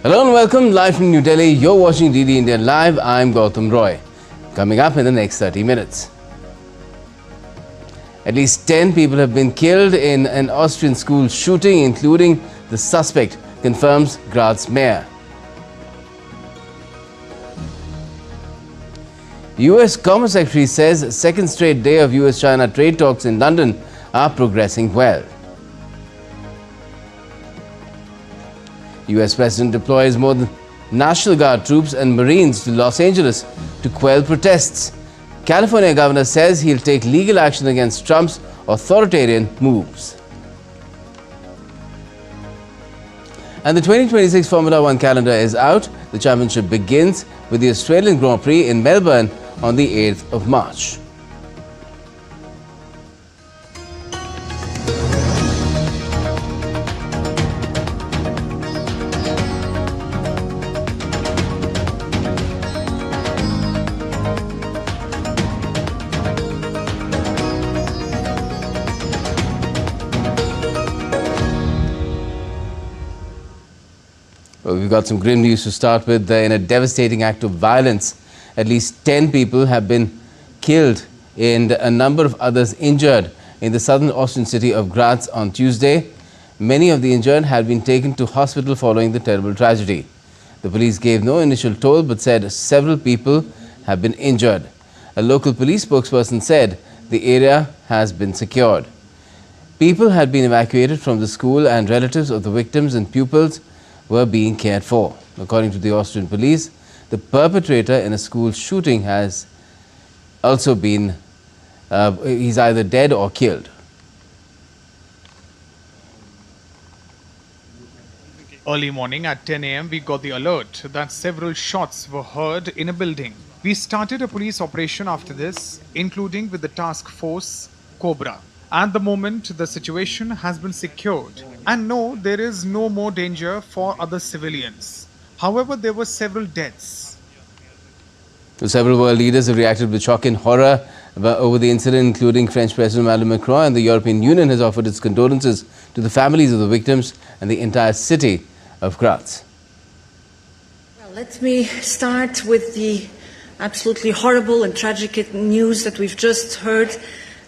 Hello and welcome live from New Delhi. You're watching DD India Live. I'm Gautam Roy. Coming up in the next 30 minutes. At least 10 people have been killed in an Austrian school shooting, including the suspect, confirms Graz mayor. US Commerce Secretary says second straight day of US-China trade talks in London are progressing well. US President deploys more than National Guard troops and Marines to Los Angeles to quell protests. California governor says he'll take legal action against Trump's authoritarian moves. And the 2026 Formula One calendar is out. The championship begins with the Australian Grand Prix in Melbourne on the 8th of March. Well, we've got some grim news to start with. In a devastating act of violence, at least 10 people have been killed and a number of others injured in the southern Austrian city of Graz on Tuesday. Many of the injured had been taken to hospital following the terrible tragedy. The police gave no initial toll but said several people have been injured. A local police spokesperson said the area has been secured. People had been evacuated from the school and relatives of the victims and pupils were being cared for. According to the Austrian police, the perpetrator in a school shooting has also been, he's either dead or killed. Early morning at 10 a.m. we got the alert that several shots were heard in a building. We started a police operation after this, including with the task force Cobra. At the moment, the situation has been secured and no, there is no more danger for other civilians. However, there were several deaths. Several world leaders have reacted with shock and horror over the incident, including French President Emmanuel Macron, and the European Union has offered its condolences to the families of the victims and the entire city of Graz. Well, let me start with the absolutely horrible and tragic news that we've just heard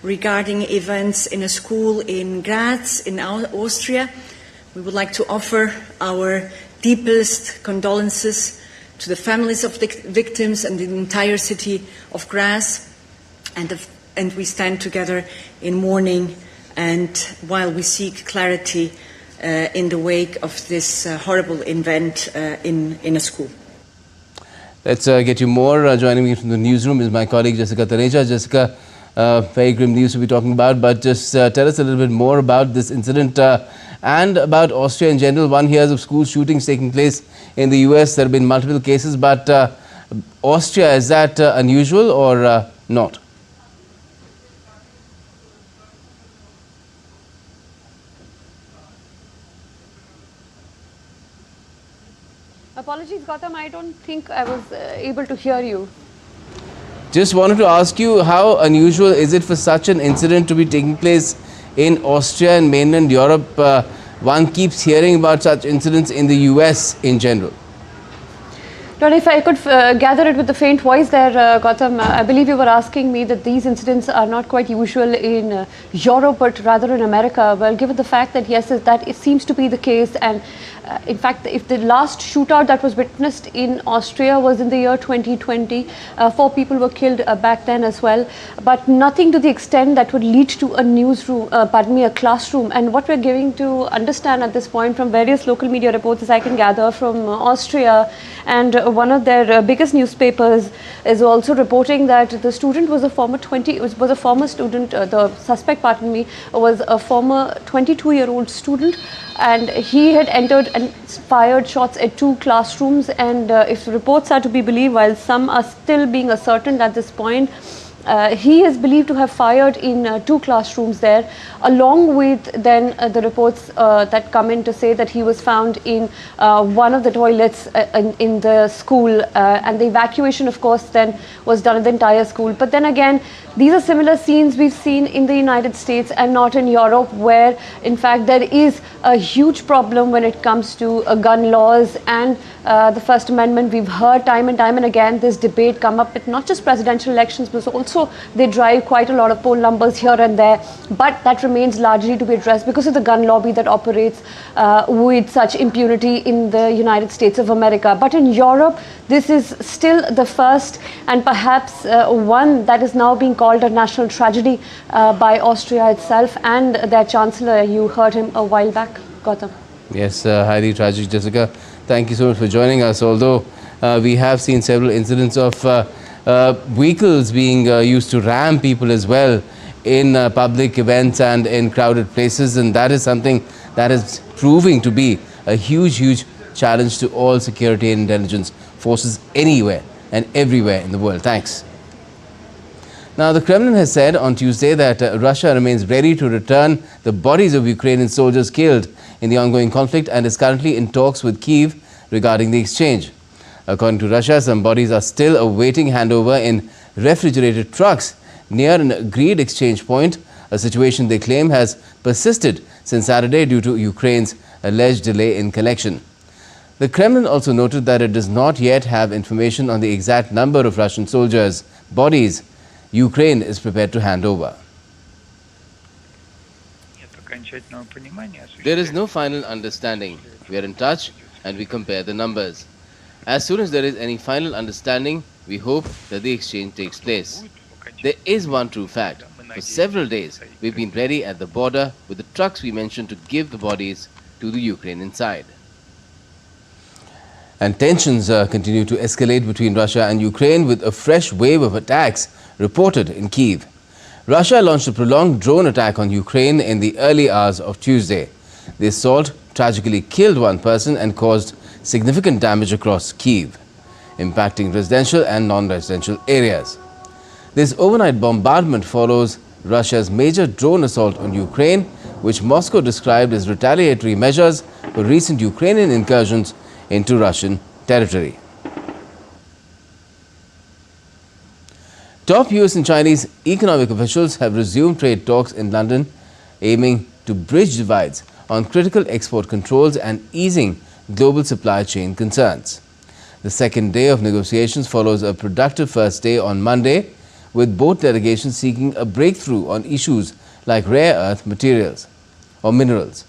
regarding events in a school in Graz, in Austria. We would like to offer our deepest condolences to the families of the victims and the entire city of Graz, and we stand together in mourning and while we seek clarity in the wake of this horrible event in a school. Let's get you more. Joining me from the newsroom is my colleague Jessica Taneja. Jessica, very grim news to be talking about, but just tell us a little bit more about this incident and about Austria in general. One hears of school shootings taking place in the US. There have been multiple cases, but Austria, is that unusual or not? Apologies, Gautam, I don't think I was able to hear you. Just wanted to ask you, how unusual is it for such an incident to be taking place in Austria and mainland Europe? One keeps hearing about such incidents in the US in general. But if I could gather it with the faint voice there, Gautam, I believe you were asking me that these incidents are not quite usual in Europe, but rather in America. Well, given the fact that yes, that it seems to be the case, and in fact, if the last shootout that was witnessed in Austria was in the year 2020, 4 people were killed back then as well, but nothing to the extent that would lead to a newsroom, a classroom. And what we're giving to understand at this point from various local media reports, as I can gather from Austria, and one of their biggest newspapers is also reporting that the student was a former student. The suspect, pardon me, was a former 22-year-old student, and he had entered and fired shots at 2 classrooms. And if reports are to be believed, while some are still being ascertained at this point, He is believed to have fired in 2 classrooms there, along with then the reports that come in to say that he was found in one of the toilets in the school, and the evacuation, of course, then was done in the entire school. But then again, these are similar scenes we've seen in the United States and not in Europe, where in fact there is a huge problem when it comes to gun laws and the First Amendment. We've heard time and time and again this debate come up with not just presidential elections, but also they drive quite a lot of poll numbers here and there. But that remains largely to be addressed because of the gun lobby that operates with such impunity in the United States of America. But in Europe, this is still the first and perhaps one that is now being called a national tragedy by Austria itself and their chancellor. You heard him a while back, Gautam. Yes, highly tragic, Jessica. Thank you so much for joining us. Although we have seen several incidents of vehicles being used to ram people as well in public events and in crowded places, and that is something that is proving to be a huge challenge to all security and intelligence forces anywhere and everywhere in the world. Thanks. Now, the Kremlin has said on Tuesday that Russia remains ready to return the bodies of Ukrainian soldiers killed in the ongoing conflict and is currently in talks with Kyiv regarding the exchange. According to Russia, some bodies are still awaiting handover in refrigerated trucks near an agreed exchange point, a situation they claim has persisted since Saturday due to Ukraine's alleged delay in collection. The Kremlin also noted that it does not yet have information on the exact number of Russian soldiers' bodies Ukraine is prepared to hand over. There is no final understanding. We are in touch and we compare the numbers. As soon as there is any final understanding, we hope that the exchange takes place. There is one true fact. For several days, we've been ready at the border with the trucks we mentioned to give the bodies to the Ukrainian side. And tensions continue to escalate between Russia and Ukraine with a fresh wave of attacks reported in Kyiv. Russia launched a prolonged drone attack on Ukraine in the early hours of Tuesday. The assault tragically killed one person and caused significant damage across Kyiv, impacting residential and non-residential areas. This overnight bombardment follows Russia's major drone assault on Ukraine, which Moscow described as retaliatory measures for recent Ukrainian incursions into Russian territory. Top US and Chinese economic officials have resumed trade talks in London, aiming to bridge divides on critical export controls and easing global supply chain concerns. The second day of negotiations follows a productive first day on Monday, with both delegations seeking a breakthrough on issues like rare earth materials or minerals.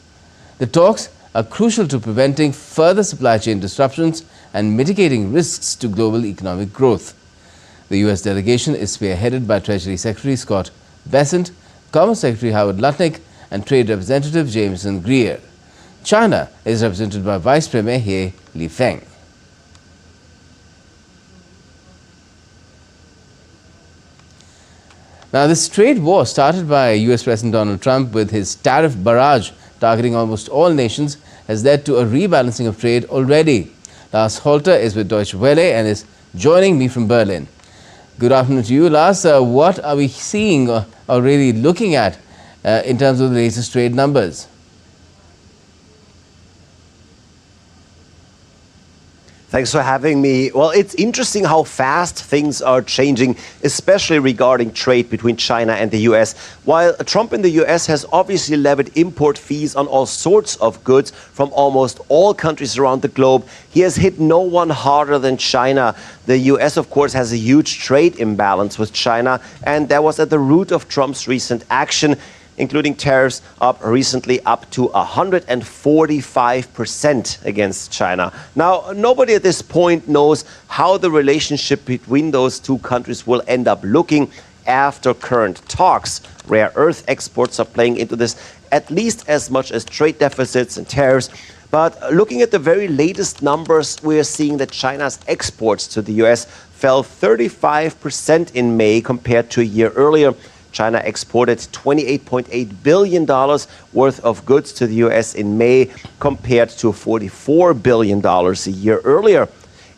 The talks are crucial to preventing further supply chain disruptions and mitigating risks to global economic growth. The US delegation is spearheaded by Treasury Secretary Scott Bessent, Commerce Secretary Howard Lutnick, and Trade Representative Jameson Greer. China is represented by Vice Premier He Lifeng. Now, this trade war started by US President Donald Trump with his tariff barrage targeting almost all nations has led to a rebalancing of trade already. Lars Holter is with Deutsche Welle and is joining me from Berlin. Good afternoon to you, Lars. What are we seeing or really looking at in terms of the latest trade numbers? Thanks for having me. Well, it's interesting how fast things are changing, especially regarding trade between China and the US. While Trump in the US has obviously levied import fees on all sorts of goods from almost all countries around the globe, he has hit no one harder than China. The US, of course, has a huge trade imbalance with China, and that was at the root of Trump's recent action, including tariffs recently up to 145% against China. Now, nobody at this point knows how the relationship between those two countries will end up looking after current talks. Rare earth exports are playing into this at least as much as trade deficits and tariffs. But looking at the very latest numbers, we are seeing that China's exports to the US fell 35% in May compared to a year earlier. China exported $28.8 billion worth of goods to the US in May compared to $44 billion a year earlier.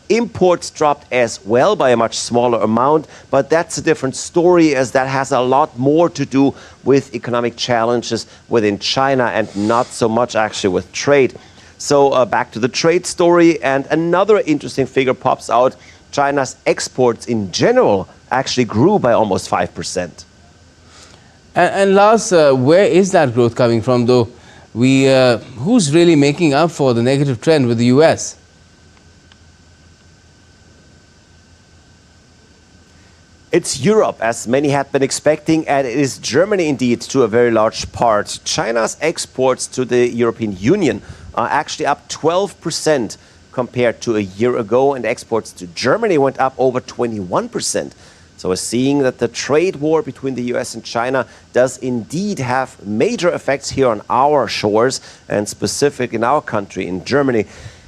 Imports dropped as well by a much smaller amount, but that's a different story, as that has a lot more to do with economic challenges within China and not so much actually with trade. So back to the trade story, and another interesting figure pops out. China's exports in general actually grew by almost 5%. And Lars, where is that growth coming from, though? Who's really making up for the negative trend with the US? It's Europe, as many had been expecting, and it is Germany indeed to a very large part. China's exports to the European Union are actually up 12% compared to a year ago, and exports to Germany went up over 21%. So we're seeing that the trade war between the US and China does indeed have major effects here on our shores, and specifically in our country, in Germany.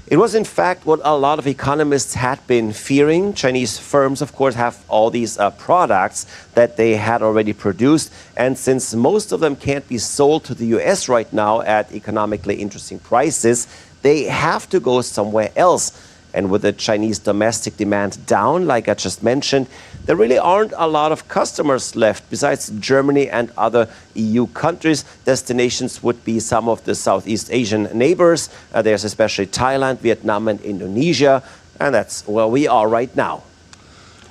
It was in fact what a lot of economists had been fearing. Chinese firms, of course, have all these products that they had already produced. And since most of them can't be sold to the US right now at economically interesting prices, they have to go somewhere else. And with the Chinese domestic demand down, like I just mentioned, there really aren't a lot of customers left. Besides Germany and other EU countries, destinations would be some of the Southeast Asian neighbors. There's especially Thailand, Vietnam, and Indonesia. And that's where we are right now.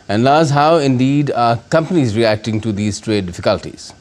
And Lars, how indeed are companies reacting to these trade difficulties?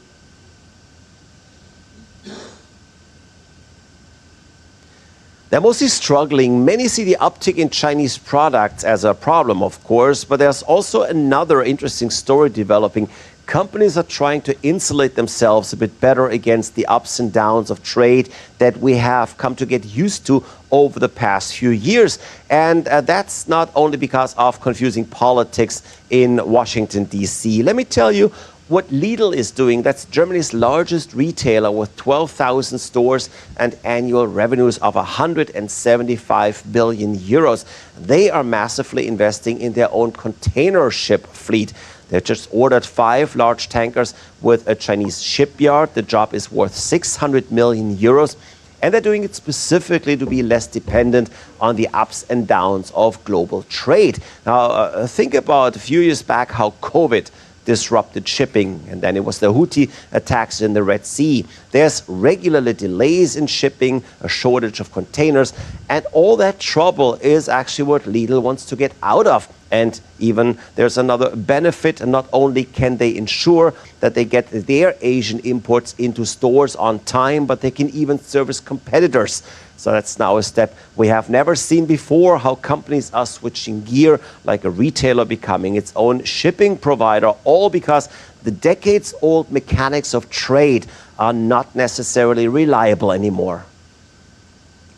They're mostly struggling. Many see the uptick in Chinese products as a problem, of course, but there's also another interesting story developing. Companies are trying to insulate themselves a bit better against the ups and downs of trade that we have come to get used to over the past few years. And that's not only because of confusing politics in Washington, D.C. Let me tell you what Lidl is doing. That's Germany's largest retailer with 12,000 stores and annual revenues of 175 billion euros. They are massively investing in their own container ship fleet. They've just ordered 5 large tankers with a Chinese shipyard. The job is worth 600 million euros. And they're doing it specifically to be less dependent on the ups and downs of global trade. Now, think about a few years back how COVID disrupted shipping, and then it was the Houthi attacks in the Red Sea. There's regularly delays in shipping, a shortage of containers, and all that trouble is actually what Lidl wants to get out of. And even there's another benefit, and not only can they ensure that they get their Asian imports into stores on time, but they can even service competitors. So that's now a step we have never seen before, how companies are switching gear, like a retailer becoming its own shipping provider, all because the decades-old mechanics of trade are not necessarily reliable anymore.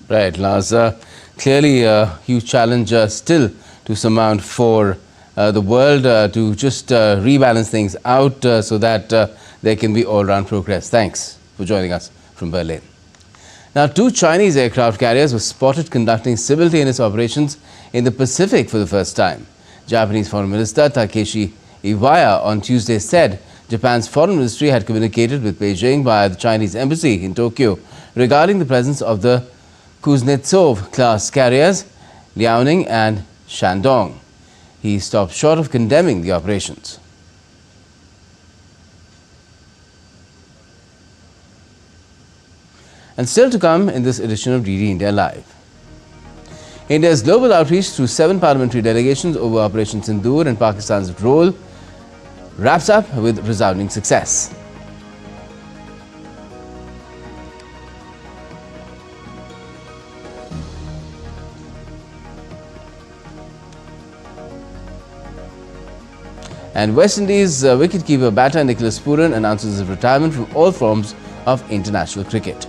Right, Lars. Clearly a huge challenge still to surmount for the world to just rebalance things out so that there can be all-round progress. Thanks for joining us from Berlin. Now, 2 Chinese aircraft carriers were spotted conducting simultaneous operations in the Pacific for the first time. Japanese Foreign Minister Takeshi Iwaya on Tuesday said Japan's foreign ministry had communicated with Beijing via the Chinese embassy in Tokyo regarding the presence of the Kuznetsov-class carriers Liaoning and Shandong. He stopped short of condemning the operations. And still to come in this edition of DD India Live. India's global outreach through 7 parliamentary delegations over Operation Sindoor and Pakistan's role wraps up with resounding success. And West Indies wicketkeeper batter Nicholas Puran announces his retirement from all forms of international cricket.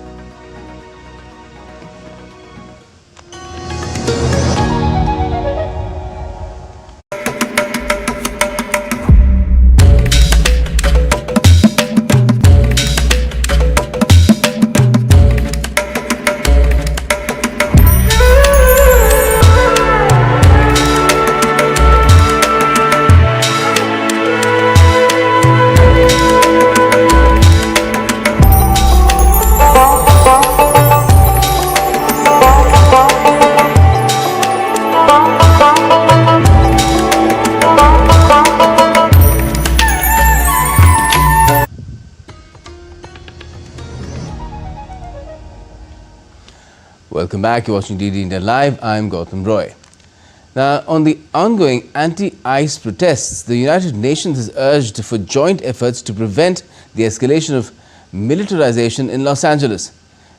Welcome back. You're watching DD India Live. I'm Gautam Roy. Now, on the ongoing anti-ICE protests, the United Nations has urged for joint efforts to prevent the escalation of militarization in Los Angeles.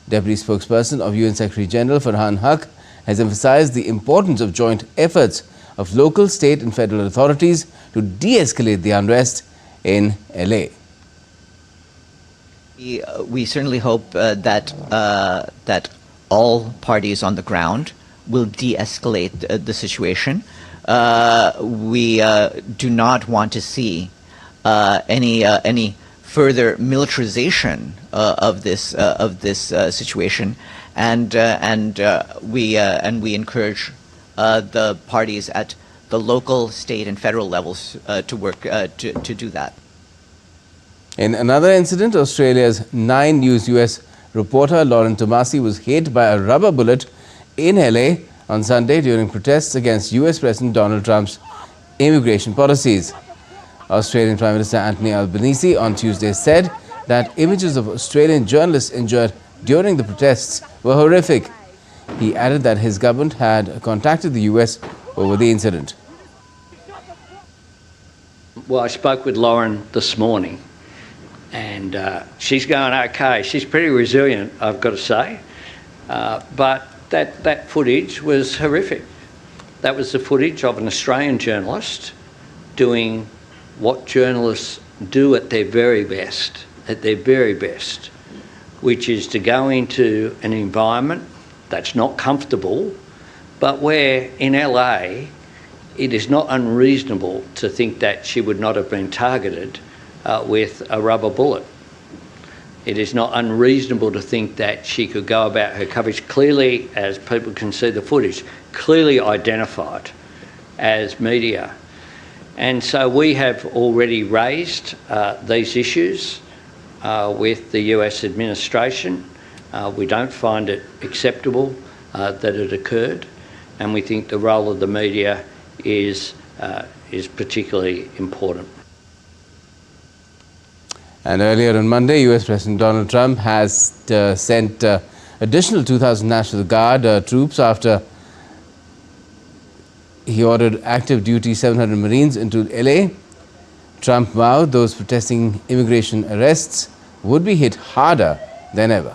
Deputy spokesperson of UN Secretary General Farhan Haq has emphasized the importance of joint efforts of local, state and federal authorities to de-escalate the unrest in LA. We certainly hope that all parties on the ground will de-escalate the situation. We do not want to see any further militarization of this situation, and we encourage the parties at the local, state, and federal levels to work to do that. In another incident, Australia's 9 News US reporter Lauren Tomasi was hit by a rubber bullet in LA on Sunday during protests against US President Donald Trump's immigration policies. Australian Prime Minister Anthony Albanese on Tuesday said that images of Australian journalists injured during the protests were horrific. He added that his government had contacted the US over the incident. Well, I spoke with Lauren this morning, and she's going okay. She's pretty resilient, I've got to say, but that footage was horrific. That was the footage of an Australian journalist doing what journalists do at their very best, which is to go into an environment that's not comfortable, but where in LA it is not unreasonable to think that she would not have been targeted with a rubber bullet. It is not unreasonable to think that she could go about her coverage clearly, as people can see the footage, clearly identified as media. And so we have already raised these issues with the US administration. We don't find it acceptable that it occurred, and we think the role of the media is particularly important. And earlier on Monday, US President Donald Trump has sent additional 2,000 National Guard troops after he ordered active duty 700 Marines into LA. Trump vowed those protesting immigration arrests would be hit harder than ever.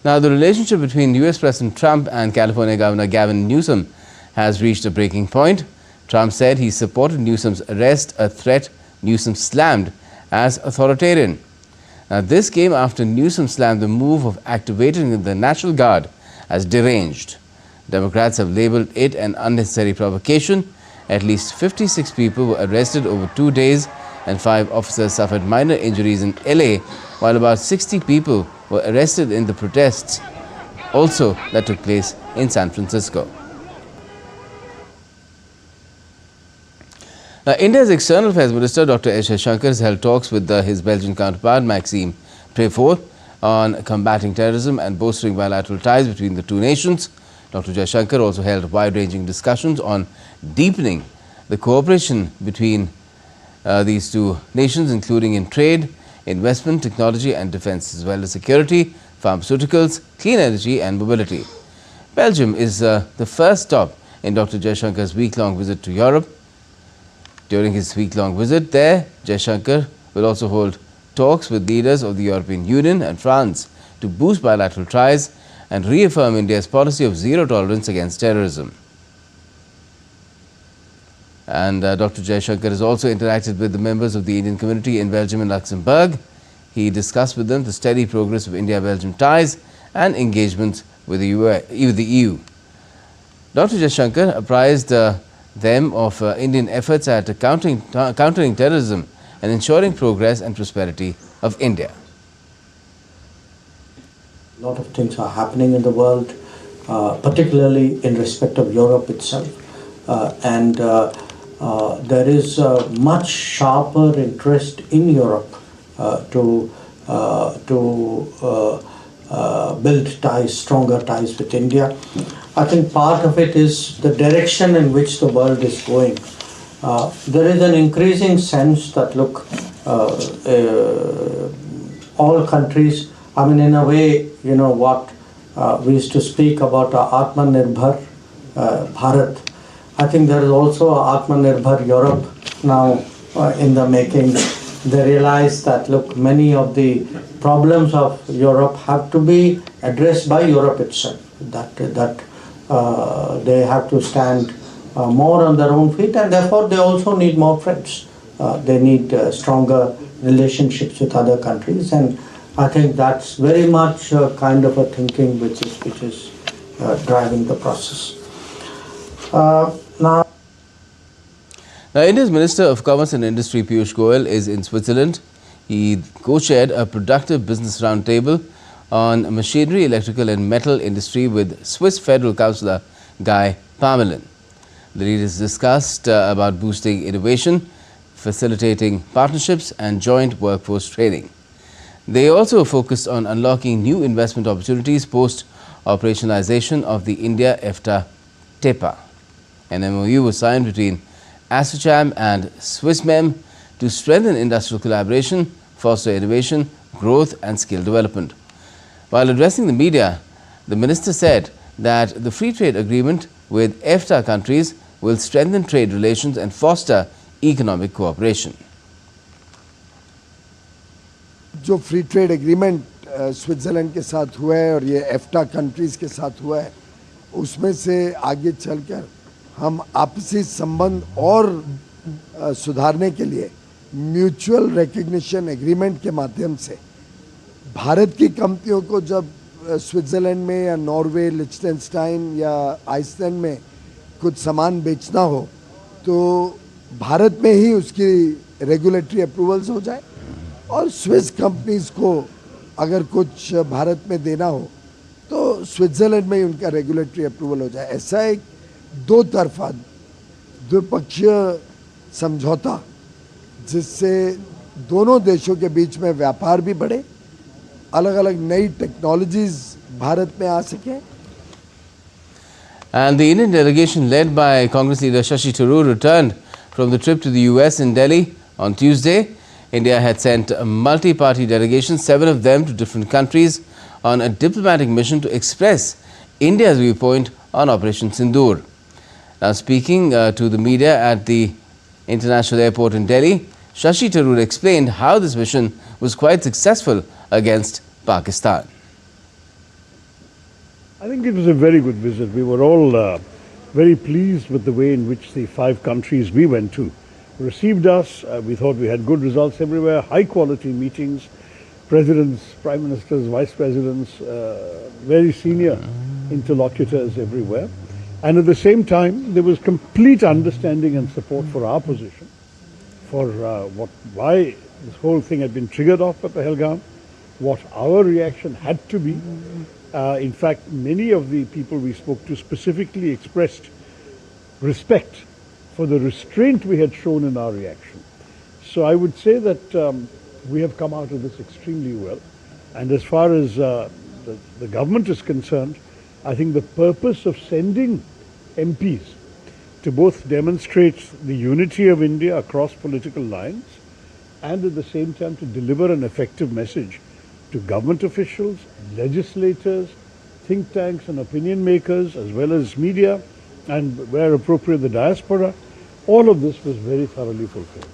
Now, the relationship between US President Trump and California Governor Gavin Newsom has reached a breaking point. Trump said he supported Newsom's arrest, a threat Newsom slammed as authoritarian. Now, this came after Newsom slammed the move of activating the National Guard as deranged. Democrats have labeled it an unnecessary provocation. At least 56 people were arrested over 2 days and 5 officers suffered minor injuries in LA, while about 60 people were arrested in the protests also that took place in San Francisco. Now, India's External Affairs Minister Dr. S. Jaishankar has held talks with his Belgian counterpart Maxime Prevot on combating terrorism and bolstering bilateral ties between the two nations. Dr. Jaishankar also held wide-ranging discussions on deepening the cooperation between these two nations, including in trade, investment, technology and defense, as well as security, pharmaceuticals, clean energy and mobility. Belgium is the first stop in Dr. Jaishankar's week-long visit to Europe. During his week-long visit there, Jaishankar will also hold talks with leaders of the European Union and France to boost bilateral ties and reaffirm India's policy of zero tolerance against terrorism. And Dr. Jaishankar has also interacted with the members of the Indian community in Belgium and Luxembourg. He discussed with them the steady progress of India-Belgium ties and engagements with the EU. Dr. Jaishankar apprised them of Indian efforts at countering terrorism and ensuring progress and prosperity of India. A lot of things are happening in the world, particularly in respect of Europe itself. There is a much sharper interest in Europe to build ties, stronger ties with India. I think part of it is the direction in which the world is going. There is an increasing sense that, look, all countries, I mean, in a way, you know, what we used to speak about Atmanirbhar Bharat. I think there is also Atmanirbhar Europe now in the making. They realize that, look, many of the problems of Europe have to be addressed by Europe itself, that they have to stand more on their own feet, and therefore they also need more friends. They need stronger relationships with other countries, and I think that's very much kind of a thinking which is driving the process. Now, India's Minister of Commerce and Industry Piyush Goyal is in Switzerland. He co-chaired a productive business roundtable on machinery, electrical and metal industry with Swiss Federal Councillor Guy Parmelin. The leaders discussed about boosting innovation, facilitating partnerships and joint workforce training. They also focused on unlocking new investment opportunities post-operationalization of the India-EFTA TEPA. An MOU was signed between ASSOCHAM and SwissMem to strengthen industrial collaboration, foster innovation, growth and skill development. While addressing the media, the minister said that the free trade agreement with EFTA countries will strengthen trade relations and foster economic cooperation. जो free trade agreement Switzerland के साथ हुआ है और ये एफ्टा countries के साथ हुआ है, उसमें से आगे चलकर हम आपसी संबंध और सुधारने के लिए म्यूचुअल रिकग्निशन एग्रीमेंट के माध्यम से भारत की कंपनियों को जब स्विट्जरलैंड में या नॉर्वे, लिechtenstein या आइसलैंड में कुछ सामान बेचना हो तो भारत में ही उसकी रेगुलेटरी अप्रूवल्स हो जाए, और स्विस कंपनीज को अगर कुछ भारत में देना हो तो स्विट्जरलैंड में ही उनका रेगुलेटरी अप्रूवल हो जाए। ऐसा एक दो तरफा द्विपक्षीय समझौता जिससे दोनों देशों के बीच में व्यापार भी बढ़े, अलग अलग नई टेक्नोलॉजीज भारत में आ सके। And the Indian delegation led by Congress leader Shashi Tharoor returned from the trip to the US in Delhi on Tuesday. India had sent a multi-party delegation, 7 of them to different countries, on a diplomatic mission to express India's viewpoint on Operation Sindoor. Now, speaking to the media at the international airport in Delhi, Shashi Tharoor explained how this mission was quite successful against Pakistan. I think it was a very good visit. We were all very pleased with the way in which the 5 countries we went to received us. We thought we had good results everywhere, high quality meetings, presidents, prime ministers, vice presidents, very senior interlocutors everywhere. And at the same time, there was complete understanding and support for our position, for why this whole thing had been triggered off at Pahalgam, what our reaction had to be. In fact, many of the people we spoke to specifically expressed respect for the restraint we had shown in our reaction. So I would say that we have come out of this extremely well. And as far as the government is concerned, I think the purpose of sending MPs to both demonstrate the unity of India across political lines and at the same time to deliver an effective message to government officials, legislators, think tanks and opinion makers, as well as media, and where appropriate the diaspora, all of this was very thoroughly fulfilled.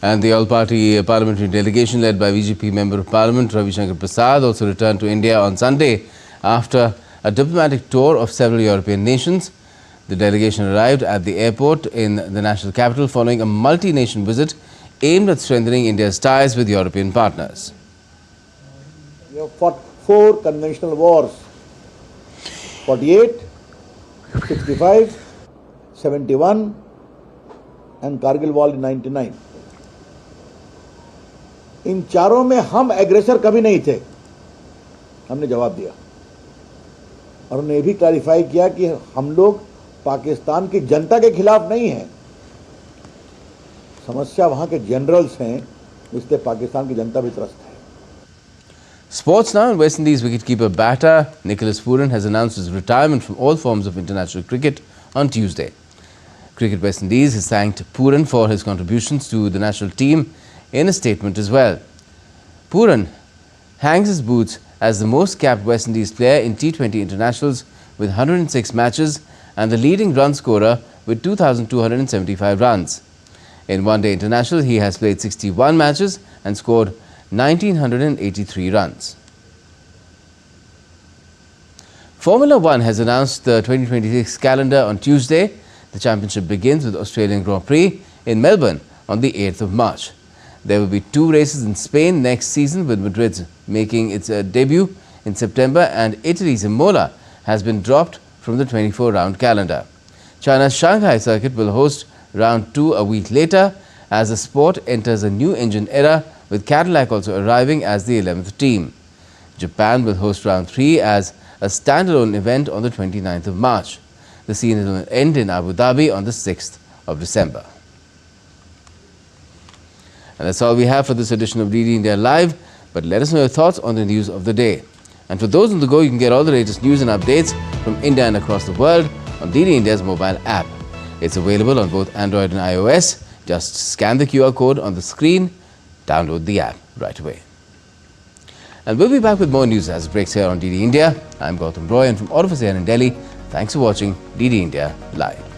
And the all-party parliamentary delegation led by BJP Member of Parliament Ravi Shankar Prasad also returned to India on Sunday after a diplomatic tour of several European nations. The delegation arrived at the airport in the national capital following a multi-nation visit aimed at strengthening India's ties with European partners. We have fought 4 conventional wars, 48, 65, 71 and Kargil War in 99. इन चारों में हम aggressor कभी नहीं थे, हमने जवाब दिया और उन्होंने ये भी क्लैरिफाई किया कि हम लोग पाकिस्तान की जनता के खिलाफ नहीं हैं, समस्या वहां के जनरल्स हैं, इसलिए पाकिस्तान की जनता भी त्रस्त है। Sports now. West Indies wicketkeeper batter Nicholas Puran has announced his retirement from all forms of international cricket on Tuesday. Cricket West Indies has thanked Puran for his contributions to the national team in a statement as well. Puran hangs his boots as the most capped West Indies player in T20 internationals with 106 matches and the leading run scorer with 2,275 runs. In one-day international, he has played 61 matches and scored 1,983 runs. Formula One has announced the 2026 calendar on Tuesday. The championship begins with Australian Grand Prix in Melbourne on the 8th of March. There will be 2 races in Spain next season, with Madrid making its debut in September, and Italy's Imola has been dropped from the 24-round calendar. China's Shanghai circuit will host round 2 a week later as the sport enters a new engine era, with Cadillac also arriving as the 11th team. Japan will host round 3 as a standalone event on the 29th of March. The season will end in Abu Dhabi on the 6th of December. And that's all we have for this edition of DD India Live, but let us know your thoughts on the news of the day. And for those on the go, you can get all the latest news and updates from India and across the world on DD India's mobile app. It's available on both Android and iOS. Just scan the QR code on the screen, download the app right away. And we'll be back with more news as it breaks here on DD India. I'm Gautam Roy, and from all of us here in Delhi, thanks for watching DD India Live.